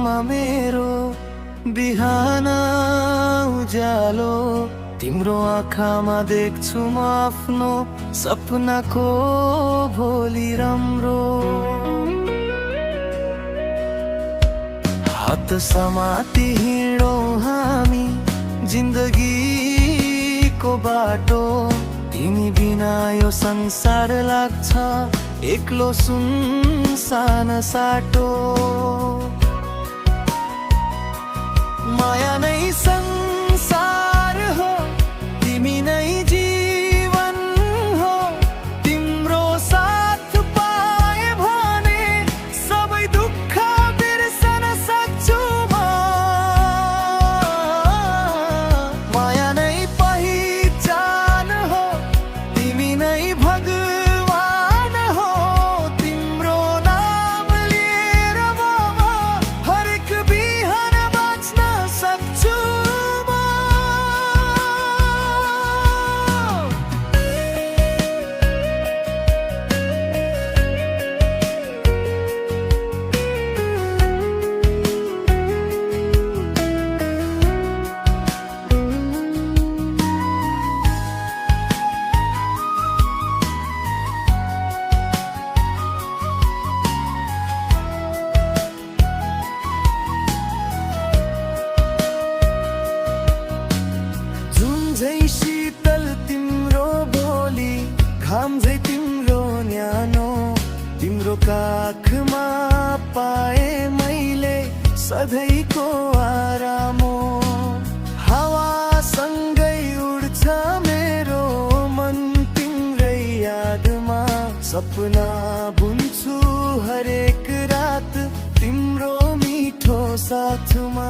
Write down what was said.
आँखामा मेरो बिहान उज्यालो, तिम्रो आँखामा देख्छु म आफ्नो सपनाको भोलि राम्रो। हात समाती हिँडौँ हामी जिन्दगीको बाटो, तिमी बिना यो संसार लाग्छ एक्लो सुनसान साटो। माया नै संसार हो, तिमी नै जीवन हो, तिम्रो साथ पाए भने सबै दुःख बिर्सन सक्छु म। माया नै पहिचान हो, तिमी नै भगवान हो, तिम्रो नाम लिएर म हरेक बिहान बाँच्न सक्छु म। झै शीतल तिम्रो बोली, घाम झै तिम्रो न्यानो, तिम्रो काखमा पाए मैले सधैँको आरामो। हावासँगै उड्छ मेरो मन तिम्रै यादमा, सपना बुन्छु हरेक रात तिम्रो मिठो साथमा।